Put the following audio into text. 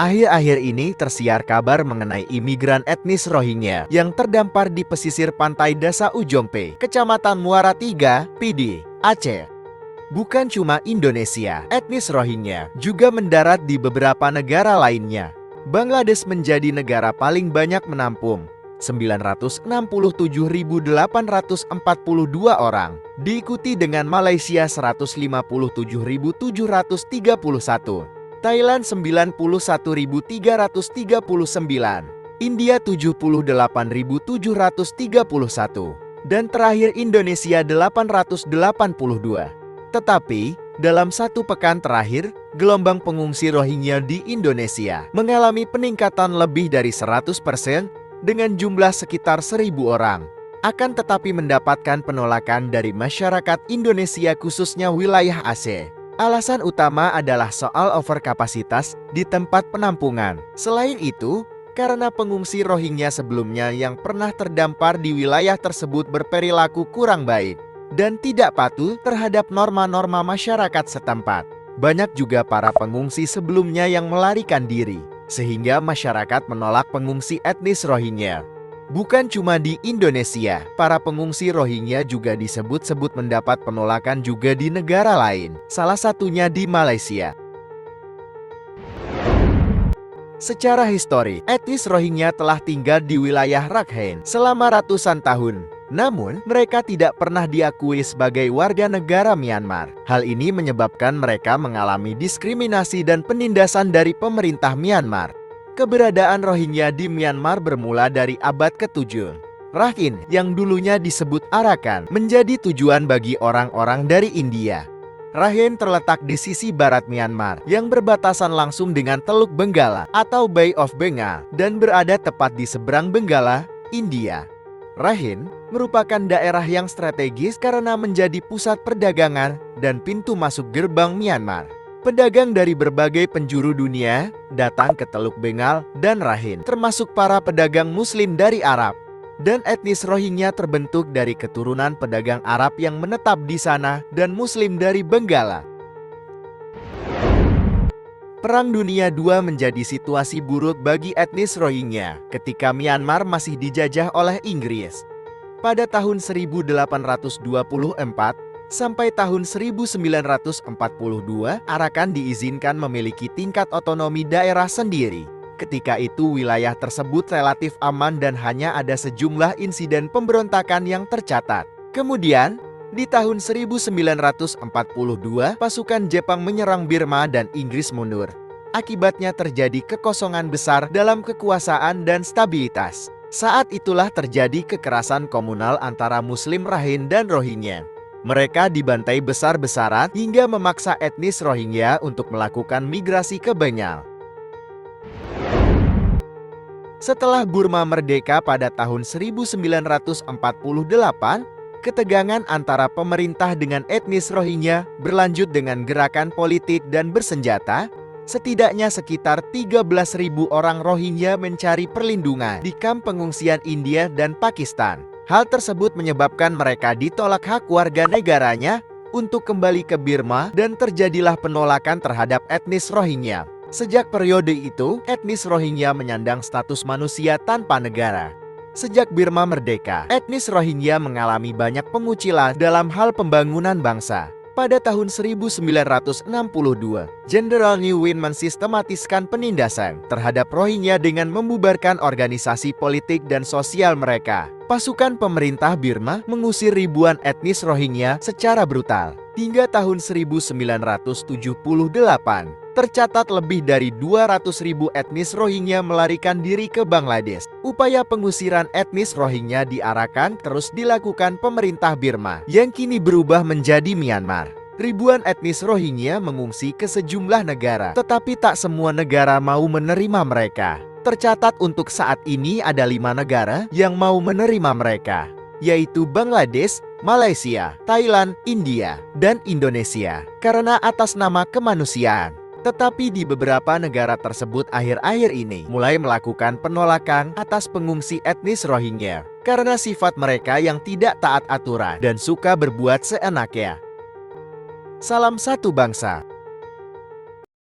Akhir-akhir ini tersiar kabar mengenai imigran etnis Rohingya yang terdampar di pesisir pantai Desa Ujompe, Kecamatan Muara III, Pidi, Aceh. Bukan cuma Indonesia, etnis Rohingya juga mendarat di beberapa negara lainnya. Bangladesh menjadi negara paling banyak menampung, 967.842 orang, diikuti dengan Malaysia 157.731. Thailand 91.339, India 78.731, dan terakhir Indonesia 882. Tetapi, dalam satu pekan terakhir, gelombang pengungsi Rohingya di Indonesia mengalami peningkatan lebih dari 100% dengan jumlah sekitar 1.000 orang. Akan tetapi mendapatkan penolakan dari masyarakat Indonesia khususnya wilayah Aceh. Alasan utama adalah soal overkapasitas di tempat penampungan. Selain itu, karena pengungsi Rohingya sebelumnya yang pernah terdampar di wilayah tersebut berperilaku kurang baik dan tidak patuh terhadap norma-norma masyarakat setempat. Banyak juga para pengungsi sebelumnya yang melarikan diri, sehingga masyarakat menolak pengungsi etnis Rohingya. Bukan cuma di Indonesia, para pengungsi Rohingya juga disebut-sebut mendapat penolakan juga di negara lain, salah satunya di Malaysia. Secara histori, etnis Rohingya telah tinggal di wilayah Rakhine selama ratusan tahun. Namun, mereka tidak pernah diakui sebagai warga negara Myanmar. Hal ini menyebabkan mereka mengalami diskriminasi dan penindasan dari pemerintah Myanmar. Keberadaan Rohingya di Myanmar bermula dari abad ke-7. Rakhine, yang dulunya disebut Arakan, menjadi tujuan bagi orang-orang dari India. Rakhine terletak di sisi barat Myanmar, yang berbatasan langsung dengan Teluk Benggala atau Bay of Bengal, dan berada tepat di seberang Benggala, India. Rakhine merupakan daerah yang strategis karena menjadi pusat perdagangan dan pintu masuk gerbang Myanmar. Pedagang dari berbagai penjuru dunia datang ke Teluk Bengal dan Rakhine, termasuk para pedagang Muslim dari Arab. Dan etnis Rohingya terbentuk dari keturunan pedagang Arab yang menetap di sana dan Muslim dari Benggala. Perang Dunia II menjadi situasi buruk bagi etnis Rohingya ketika Myanmar masih dijajah oleh Inggris. Pada tahun 1824, sampai tahun 1942, Arakan diizinkan memiliki tingkat otonomi daerah sendiri. Ketika itu wilayah tersebut relatif aman dan hanya ada sejumlah insiden pemberontakan yang tercatat. Kemudian, di tahun 1942, pasukan Jepang menyerang Burma dan Inggris mundur. Akibatnya terjadi kekosongan besar dalam kekuasaan dan stabilitas. Saat itulah terjadi kekerasan komunal antara Muslim Rakhine dan Rohingya. Mereka dibantai besar-besaran hingga memaksa etnis Rohingya untuk melakukan migrasi ke Bengal. Setelah Burma merdeka pada tahun 1948, ketegangan antara pemerintah dengan etnis Rohingya berlanjut dengan gerakan politik dan bersenjata. Setidaknya sekitar 13.000 orang Rohingya mencari perlindungan di kamp pengungsian India dan Pakistan. Hal tersebut menyebabkan mereka ditolak hak warga negaranya untuk kembali ke Burma dan terjadilah penolakan terhadap etnis Rohingya. Sejak periode itu, etnis Rohingya menyandang status manusia tanpa negara. Sejak Burma merdeka, etnis Rohingya mengalami banyak pengucilan dalam hal pembangunan bangsa. Pada tahun 1962, Jenderal New Win mensistematiskan penindasan terhadap Rohingya dengan membubarkan organisasi politik dan sosial mereka. Pasukan pemerintah Burma mengusir ribuan etnis Rohingya secara brutal. Hingga tahun 1978, tercatat lebih dari 200.000 etnis Rohingya melarikan diri ke Bangladesh. Upaya pengusiran etnis Rohingya di Arakan terus dilakukan pemerintah Burma, yang kini berubah menjadi Myanmar. Ribuan etnis Rohingya mengungsi ke sejumlah negara, tetapi tak semua negara mau menerima mereka. Tercatat untuk saat ini ada 5 negara yang mau menerima mereka, yaitu Bangladesh, Malaysia, Thailand, India, dan Indonesia, karena atas nama kemanusiaan. Tetapi di beberapa negara tersebut akhir-akhir ini mulai melakukan penolakan atas pengungsi etnis Rohingya karena sifat mereka yang tidak taat aturan dan suka berbuat seenaknya. Salam satu bangsa.